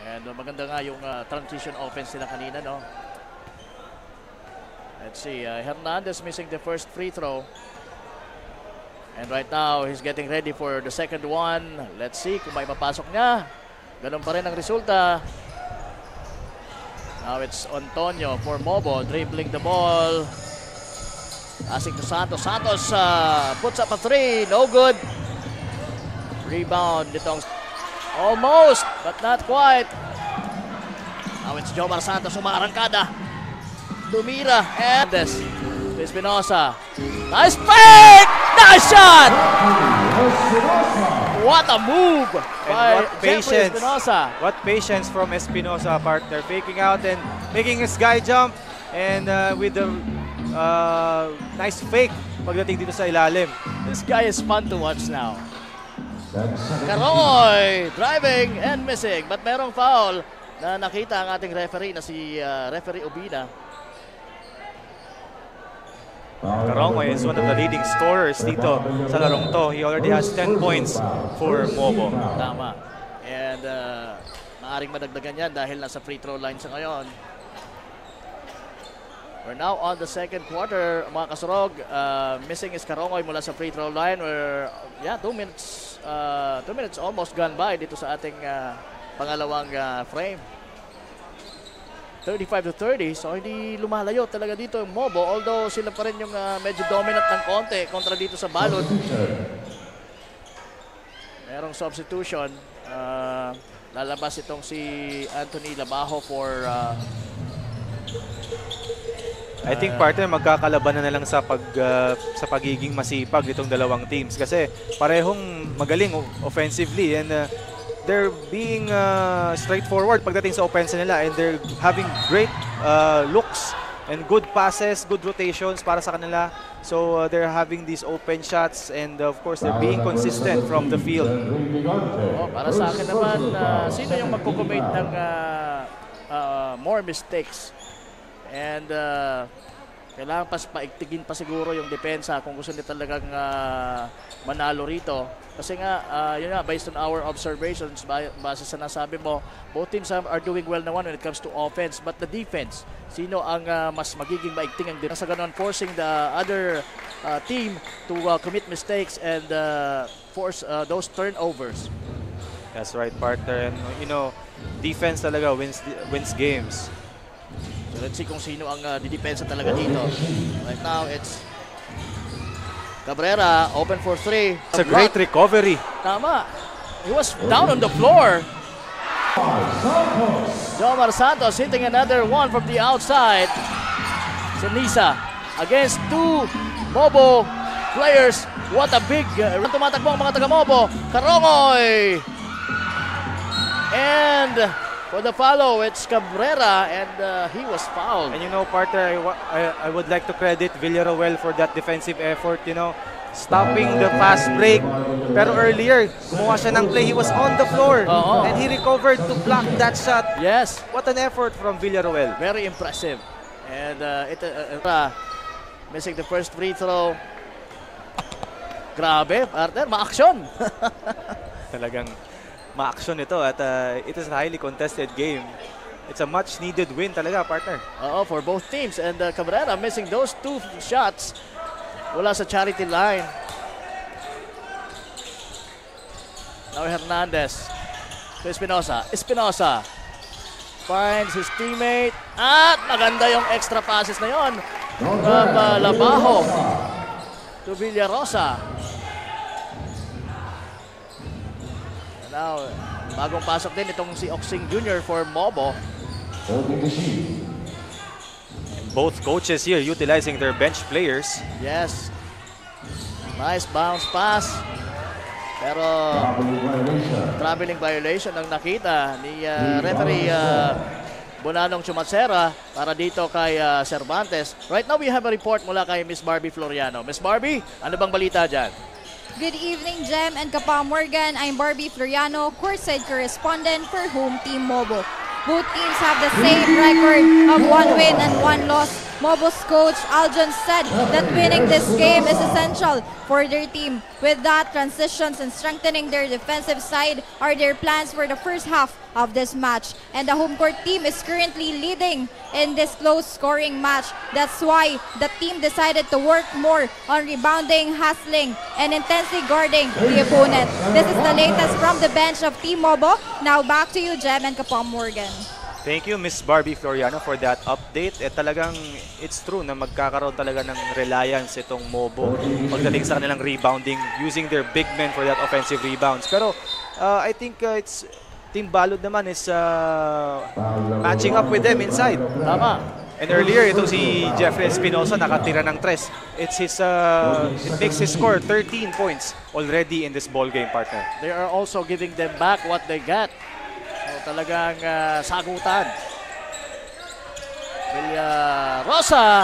And maganda nga yung transition offense nila kanina, no? Let's see, Hernandez missing the first free throw. And right now, he's getting ready for the second one. Let's see kung may papasok niya. Ganun pa rin ang resulta. Now it's Antonio for Mobo, dribbling the ball. Passing to Santos. Santos puts up a three. No good. Rebound nitong almost, but not quite. Now it's Jomar Santos umaarangkada. Tumira and this to Espinosa. Nice fake! Nice shot! What a move by Jeffrey Espinosa. What patience from Espinosa, partner. Faking out and making his guy jump. And with the nice fake pagdating dito sa ilalim. This guy is fun to watch now. Caroy driving and missing. But merong foul na nakita ang ating referee na si referee Obina. Carongoy is one of the leading scorers dito sa larong to. He already has 10 points for Mobo. Tama. And maaaring madagdagan yan dahil nasa free throw line siya ngayon. We're now on the second quarter, mga kasurog. Missing is Carongoy mula sa free throw line. Where, yeah, 2 minutes almost gone by dito sa ating pangalawang frame. 35-30, so hindi lumalayo talaga dito yung Mobo, although sila pa rin yung medyo dominant ng konti kontra dito sa balod. Merong substitution, lalabas itong si Anthony Labajo for I think partner magkakalabanan na lang sa pagiging masipag itong dalawang teams kasi parehong magaling offensively and they're being straightforward pagdating sa offense nila and they're having great looks and good passes, good rotations para sa kanila. So they're having these open shots and of course they're being consistent from the field. Para sa akin naman, sino yung magko-commit ng more mistakes? And kailangan paigtigin pa siguro yung depensa kung gusto nila talagang manalo rito. Kasi nga, yun nga, based on our observations, base sa nasabi mo, both teams are doing well naman when it comes to offense. But the defense, sino ang mas magiging maigting ang defense? Sa ganun, forcing the other team to commit mistakes and force those turnovers. That's right, partner. And you know, defense talaga wins games. So let's see kung sino ang didepensa talaga dito. Right now, it's Cabrera, open for three. It's a great recovery. Tama. He was down on the floor. Jomar Santos hitting another one from the outside. Sinisa against two Mobo players. What a big tumatakbo ang mga taga-Mobo. Carongoy. And for the follow, it's Cabrera, and he was fouled. And you know, partner, I would like to credit Villaroel for that defensive effort, you know, stopping the fast break. Pero earlier, gumawa siya ng play, he was on the floor, and he recovered to block that shot. Yes. What an effort from Villaroel. Very impressive. And missing the first free throw. Grabe, partner, ma-action. Talagang ma-action ito at it is a highly contested game. It's a much needed win talaga, partner. For both teams. And Cabrera missing those two shots wala sa charity line. Now Hernandez to Espinosa. Espinosa finds his teammate at maganda yung extra passes na yon from Labajo to Villarosa. Now, bagong pasok din itong si Oxing Jr. for Mobo. Both coaches here utilizing their bench players. Yes. Nice bounce pass. Pero traveling violation ang nakita ni referee Bonanong Chumatsera para dito kay Cervantes. Right now we have a report mula kay Miss Barbie Floriano. Miss Barbie, ano bang balita dyan? Good evening, Jem and Kapa Morgan. I'm Barbie Floriano, courtside correspondent for Home Team Mobo. Both teams have the same record of 1 win and 1 loss Mobo's coach Aljon said that winning this game is essential for their team. With that, transitions and strengthening their defensive side are their plans for the first half of this match. And the home court team is currently leading in this close scoring match. That's why the team decided to work more on rebounding, hustling, and intensely guarding the opponent. This is the latest from the bench of Team Mobo. Now back to you, Jem and Kapam Morgan. Thank you, Miss Barbie Floriano, for that update. Talagang, it's true na magkakaroon talaga ng reliance itong Mobo pagdating sa kanilang rebounding, using their big men for that offensive rebounds. Pero, I think it's Team Balud naman is matching up with them inside. Tama. And earlier, itong si Jeffrey Espinosa nakatira ng tres. It makes his score 13 points already in this ball game, partner. They are also giving them back what they got. So talagang sagutan. Villarosa